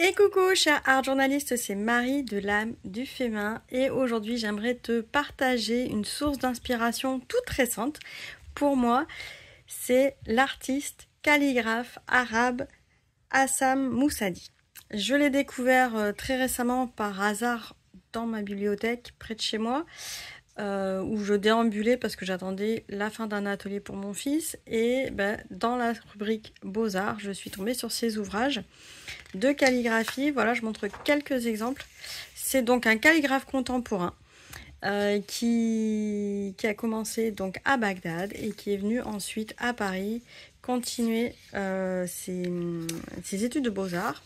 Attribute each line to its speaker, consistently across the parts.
Speaker 1: Et coucou cher art journaliste, c'est Marie de l'âme du féminin et aujourd'hui j'aimerais te partager une source d'inspiration toute récente. Pour moi, c'est l'artiste calligraphe arabe Hassam Moussadi. Je l'ai découvert très récemment par hasard dans ma bibliothèque près de chez moi. Où je déambulais parce que j'attendais la fin d'un atelier pour mon fils et dans la rubrique Beaux-Arts, je suis tombée sur ces ouvrages de calligraphie. Voilà, je montre quelques exemples. C'est donc un calligraphe contemporain qui a commencé donc à Bagdad et qui est venu ensuite à Paris continuer ses études de Beaux-Arts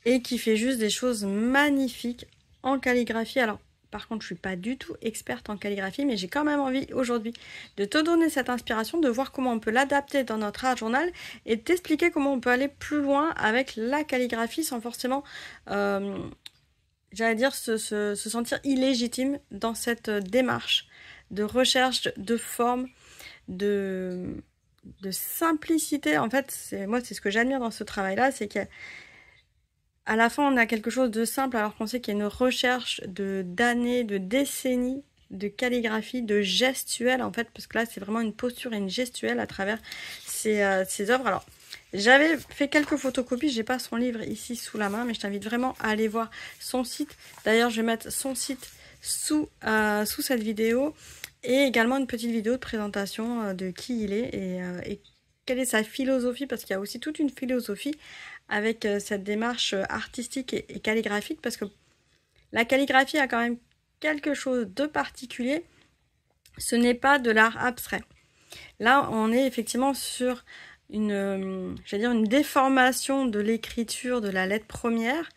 Speaker 1: et qui fait juste des choses magnifiques en calligraphie. Alors, par contre, je ne suis pas du tout experte en calligraphie, mais j'ai quand même envie aujourd'hui de te donner cette inspiration, de voir comment on peut l'adapter dans notre art journal et de t'expliquer comment on peut aller plus loin avec la calligraphie sans forcément, j'allais dire, se sentir illégitime dans cette démarche de recherche de forme, de simplicité. En fait, moi, c'est ce que j'admire dans ce travail-là, c'est que à la fin, on a quelque chose de simple alors qu'on sait qu'il y a une recherche d'années, de décennies de calligraphie, de gestuelle en fait, parce que là, c'est vraiment une posture et une gestuelle à travers ces œuvres. Alors, j'avais fait quelques photocopies, j'ai pas son livre ici sous la main, mais je t'invite vraiment à aller voir son site. D'ailleurs, je vais mettre son site sous cette vidéo et également une petite vidéo de présentation de qui il est et quelle est sa philosophie, parce qu'il y a aussi toute une philosophie avec cette démarche artistique et calligraphique, parce que la calligraphie a quand même quelque chose de particulier. Ce n'est pas de l'art abstrait. Là, on est effectivement sur une déformation de l'écriture de la lettre première.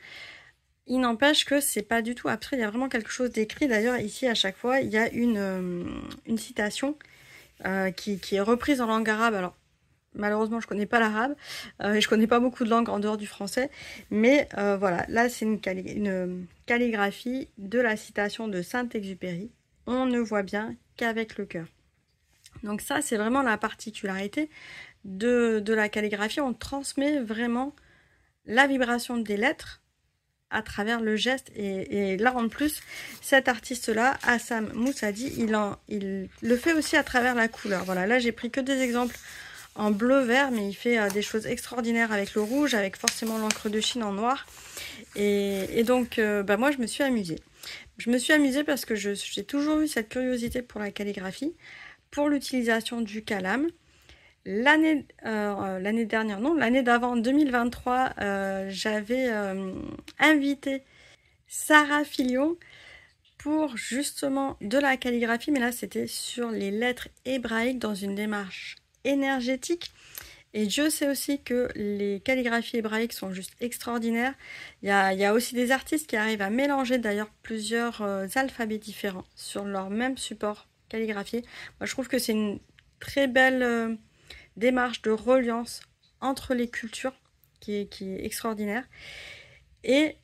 Speaker 1: Il n'empêche que c'est pas du tout abstrait, il y a vraiment quelque chose d'écrit. D'ailleurs, ici, à chaque fois, il y a une citation qui est reprise en langue arabe. Alors, malheureusement, je connais pas l'arabe et je connais pas beaucoup de langues en dehors du français. Mais voilà, là, c'est une calligraphie de la citation de Saint-Exupéry. On ne voit bien qu'avec le cœur. Donc ça, c'est vraiment la particularité de la calligraphie. On transmet vraiment la vibration des lettres à travers le geste. Et là, en plus, cet artiste-là, Hassam Moussadi, il le fait aussi à travers la couleur. Voilà, là, j'ai pris que des exemples en bleu-vert, mais il fait des choses extraordinaires avec le rouge, avec forcément l'encre de Chine en noir. Et donc, moi, je me suis amusée. Je me suis amusée parce que j'ai toujours eu cette curiosité pour la calligraphie, pour l'utilisation du calame. L'année dernière, non, l'année d'avant, 2023, j'avais invité Sarah Filion pour justement de la calligraphie, mais là, c'était sur les lettres hébraïques dans une démarche énergétique. Et Dieu sait aussi que les calligraphies hébraïques sont juste extraordinaires. Il y a aussi des artistes qui arrivent à mélanger d'ailleurs plusieurs alphabets différents sur leur même support calligraphié. Moi, je trouve que c'est une très belle démarche de reliance entre les cultures qui est extraordinaire. Et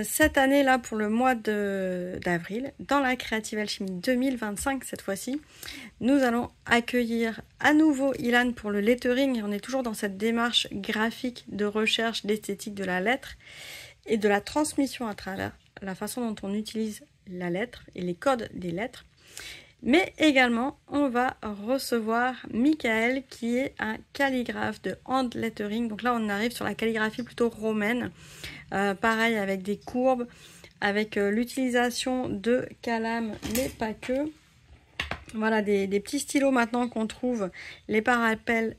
Speaker 1: cette année-là, pour le mois d'avril, dans la Creative Alchemy 2025, cette fois-ci, nous allons accueillir à nouveau Ilan pour le lettering. Et on est toujours dans cette démarche graphique de recherche d'esthétique de la lettre et de la transmission à travers la façon dont on utilise la lettre et les codes des lettres. Mais également, on va recevoir Michael qui est un calligraphe de hand lettering. Donc là, on arrive sur la calligraphie plutôt romaine. Pareil, avec des courbes, avec l'utilisation de calame, mais pas que. Voilà, des petits stylos maintenant qu'on trouve, les parallèles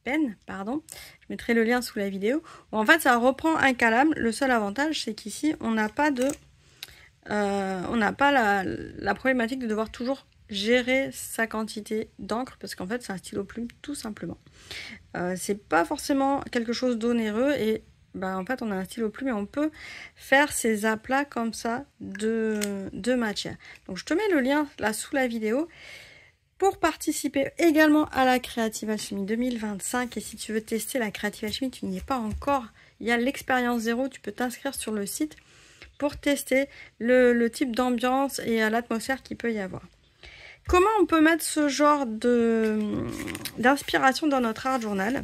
Speaker 1: pennes, pardon. Je mettrai le lien sous la vidéo. Bon, en fait, ça reprend un calame. Le seul avantage, c'est qu'ici, on n'a pas la problématique de devoir toujours gérer sa quantité d'encre parce qu'en fait c'est un stylo plume tout simplement. C'est pas forcément quelque chose d'onéreux et en fait on a un stylo plume et on peut faire ces aplats comme ça de matière. Donc je te mets le lien là sous la vidéo pour participer également à la Creative Alchemy 2025. Et si tu veux tester la Creative Alchemy, tu n'y es pas encore, il y a l'expérience 0, tu peux t'inscrire sur le site pour tester le type d'ambiance et l'atmosphère qu'il peut y avoir. Comment on peut mettre ce genre d'inspiration dans notre art journal?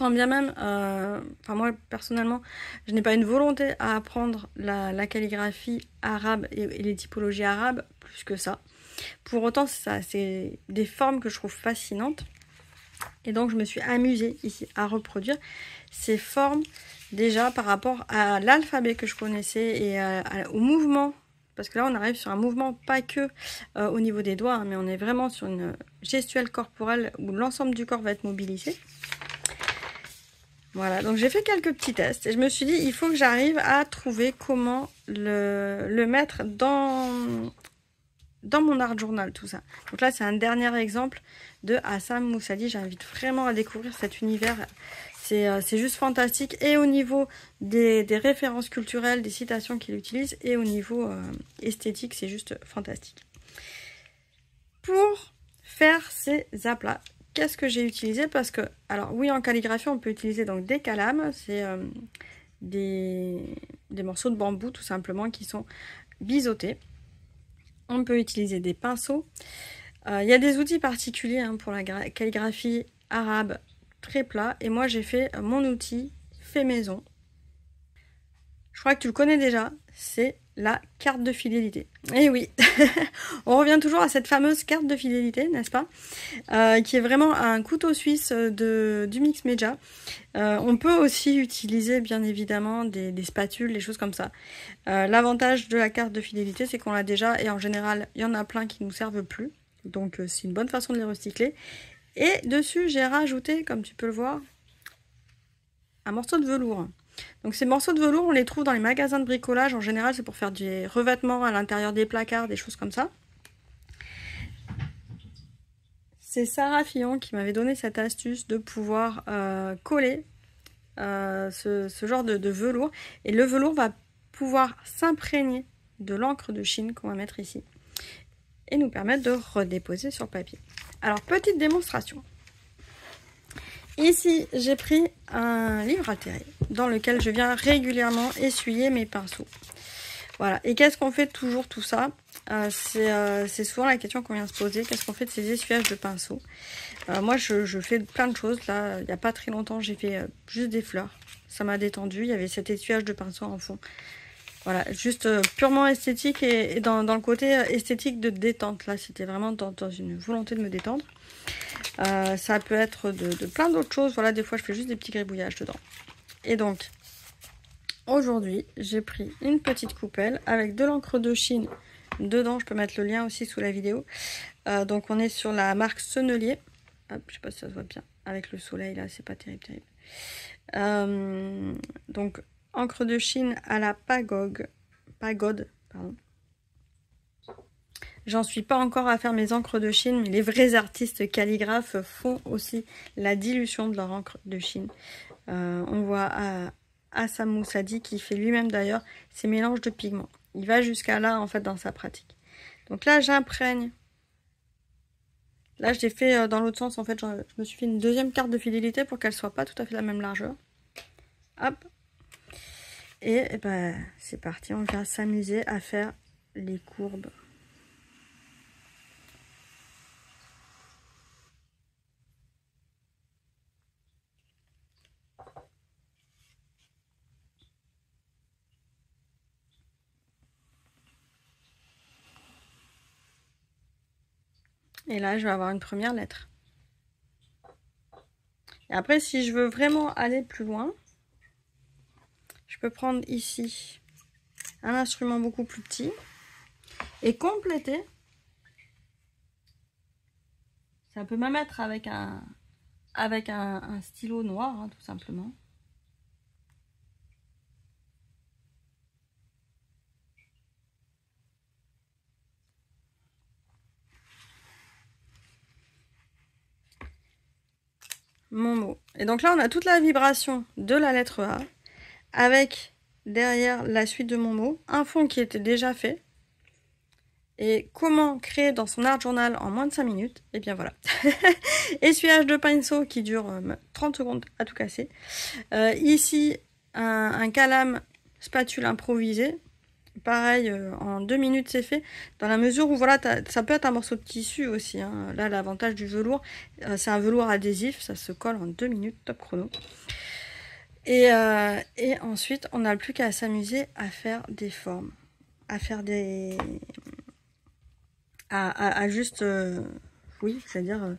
Speaker 1: Quand bien même, enfin moi personnellement, je n'ai pas une volonté à apprendre la calligraphie arabe et les typologies arabes plus que ça. Pour autant, c'est des formes que je trouve fascinantes. Et donc je me suis amusée ici à reproduire ces formes déjà par rapport à l'alphabet que je connaissais et au mouvement. Parce que là on arrive sur un mouvement pas que au niveau des doigts, hein, mais on est vraiment sur une gestuelle corporelle où l'ensemble du corps va être mobilisé. Voilà, donc j'ai fait quelques petits tests et je me suis dit il faut que j'arrive à trouver comment le mettre dans mon art journal, tout ça. Donc là c'est un dernier exemple de Hassan Moussadi. J'invite vraiment à découvrir cet univers, c'est juste fantastique, et au niveau des références culturelles, des citations qu'il utilise, et au niveau esthétique, c'est juste fantastique. Pour faire ces aplats, qu'est-ce que j'ai utilisé? Parce que, alors oui, en calligraphie, on peut utiliser donc des calames, c'est des morceaux de bambou tout simplement qui sont biseautés. On peut utiliser des pinceaux. Il y a des outils particuliers hein, pour la calligraphie arabe très plat. Et moi, j'ai fait mon outil fait maison. Je crois que tu le connais déjà. C'est la carte de fidélité. Et oui, on revient toujours à cette fameuse carte de fidélité, n'est-ce pas, qui est vraiment un couteau suisse du Mix Media. On peut aussi utiliser bien évidemment des spatules, des choses comme ça. L'avantage de la carte de fidélité, c'est qu'on l'a déjà, et en général, il y en a plein qui ne nous servent plus. Donc c'est une bonne façon de les recycler. Et dessus, j'ai rajouté, comme tu peux le voir, un morceau de velours. Donc ces morceaux de velours, on les trouve dans les magasins de bricolage. En général, c'est pour faire des revêtements à l'intérieur des placards, des choses comme ça. C'est Sarah Fillon qui m'avait donné cette astuce de pouvoir coller ce genre de velours. Et le velours va pouvoir s'imprégner de l'encre de Chine qu'on va mettre ici et nous permettre de redéposer sur le papier. Alors, petite démonstration. Ici, j'ai pris un livre altéré dans lequel je viens régulièrement essuyer mes pinceaux. Voilà. Et qu'est-ce qu'on fait toujours tout ça? C'est souvent la question qu'on vient se poser. Qu'est-ce qu'on fait de ces essuyages de pinceaux? Moi, je fais plein de choses. Là, il n'y a pas très longtemps, j'ai fait juste des fleurs. Ça m'a détendu. Il y avait cet essuyage de pinceau en fond. Voilà, juste purement esthétique et dans le côté esthétique de détente. Là, c'était vraiment dans une volonté de me détendre. Ça peut être de plein d'autres choses. Voilà, des fois, je fais juste des petits gribouillages dedans. Et donc, aujourd'hui, j'ai pris une petite coupelle avec de l'encre de Chine dedans. Je peux mettre le lien aussi sous la vidéo. Donc, on est sur la marque Sennelier. Hop, je sais pas si ça se voit bien. Avec le soleil, là, c'est pas terrible. Donc, encre de Chine à la pagode, pardon. J'en suis pas encore à faire mes encres de Chine, mais les vrais artistes calligraphes font aussi la dilution de leur encre de Chine. On voit Hassan Moussadi qui fait lui-même d'ailleurs ces mélanges de pigments. Il va jusqu'à là en fait dans sa pratique. Donc là j'imprègne. Là je l'ai fait dans l'autre sens en fait. Je me suis fait une deuxième carte de fidélité pour qu'elle soit pas tout à fait la même largeur. Hop. Et ben c'est parti, on va s'amuser à faire les courbes. Et là, je vais avoir une première lettre. Et après, si je veux vraiment aller plus loin, je peux prendre ici un instrument beaucoup plus petit et compléter. Ça peut même être avec un stylo noir, hein, tout simplement. Mon mot. Et donc là, on a toute la vibration de la lettre A avec derrière la suite de mon mot, un fond qui était déjà fait. Et comment créer dans son art journal en moins de 5 minutes? Et bien voilà. Essuyage de pinceau qui dure 30 secondes à tout casser. Ici, un calame spatule improvisé pareil, en 2 minutes c'est fait, dans la mesure où voilà, ça peut être un morceau de tissu aussi, hein. Là l'avantage du velours, c'est un velours adhésif, ça se colle en 2 minutes, top chrono. Et ensuite on n'a plus qu'à s'amuser à faire des formes, à faire des... à juste... oui, c'est-à-dire... on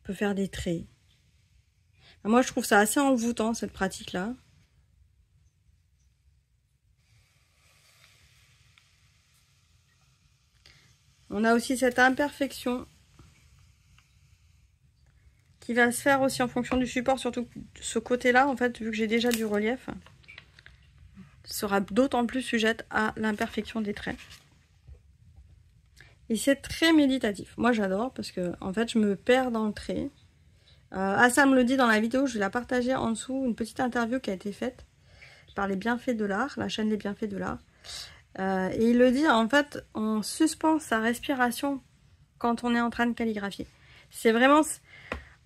Speaker 1: peut faire des traits. Moi je trouve ça assez envoûtant cette pratique là. On a aussi cette imperfection qui va se faire aussi en fonction du support, surtout ce côté-là, en fait, vu que j'ai déjà du relief, sera d'autant plus sujette à l'imperfection des traits. Et c'est très méditatif. Moi, j'adore parce que, en fait, je me perds dans le trait. Assa me le dit dans la vidéo, je vais la partager en dessous, une petite interview qui a été faite par les bienfaits de l'art, la chaîne Les Bienfaits de l'art. Et il le dit, en fait, on suspend sa respiration quand on est en train de calligraphier. C'est vraiment...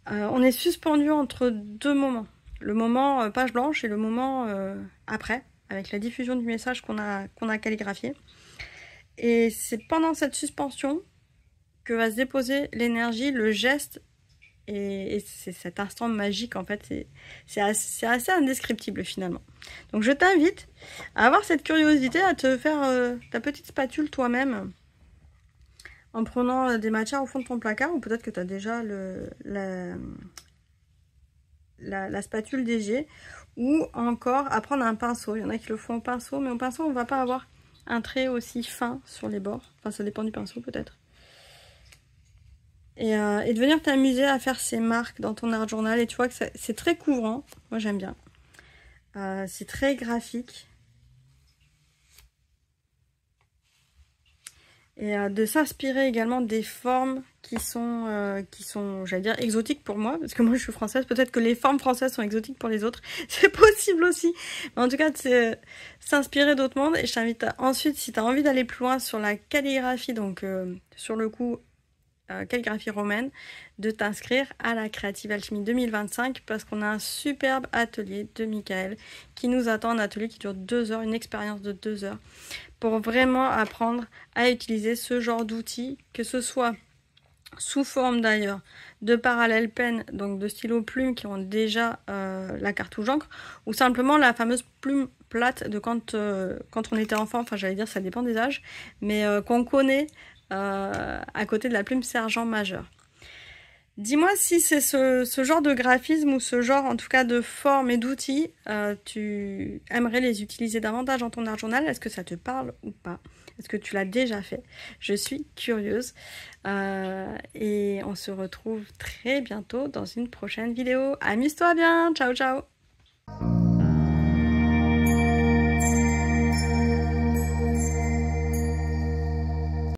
Speaker 1: on est suspendu entre deux moments. Le moment page blanche et le moment après, avec la diffusion du message qu'on a calligraphié. Et c'est pendant cette suspension que va se déposer l'énergie, le geste, et c'est cet instant magique, en fait, c'est assez indescriptible finalement. Donc je t'invite à avoir cette curiosité, à te faire ta petite spatule toi-même, en prenant des matières au fond de ton placard, ou peut-être que tu as déjà la spatule DG, ou encore à prendre un pinceau. Il y en a qui le font au pinceau, mais au pinceau on ne va pas avoir un trait aussi fin sur les bords. Enfin, ça dépend du pinceau peut-être. Et de venir t'amuser à faire ces marques dans ton art journal. Et tu vois que c'est très couvrant. Moi, j'aime bien. C'est très graphique. Et de s'inspirer également des formes qui sont j'allais dire, exotiques pour moi. Parce que moi, je suis française. Peut-être que les formes françaises sont exotiques pour les autres. C'est possible aussi. Mais en tout cas, c'est s'inspirer d'autres mondes. Et je t'invite ensuite, si tu as envie d'aller plus loin sur la calligraphie, donc sur le coup... calligraphie romaine, de t'inscrire à la Creative Alchemy 2025 parce qu'on a un superbe atelier de Michael qui nous attend, un atelier qui dure 2 heures, une expérience de 2 heures pour vraiment apprendre à utiliser ce genre d'outils, que ce soit sous forme d'ailleurs de parallèle pen, donc de stylo plume qui ont déjà la cartouche encre, ou simplement la fameuse plume plate de quand on était enfant, enfin j'allais dire ça dépend des âges, mais qu'on connaît à côté de la plume sergent majeur. Dis-moi si c'est ce genre de graphisme ou ce genre en tout cas de forme et d'outils, tu aimerais les utiliser davantage dans ton art journal. Est-ce que ça te parle ou pas? Est-ce que tu l'as déjà fait? Je suis curieuse. Et on se retrouve très bientôt dans une prochaine vidéo. Amuse-toi bien, ciao ciao.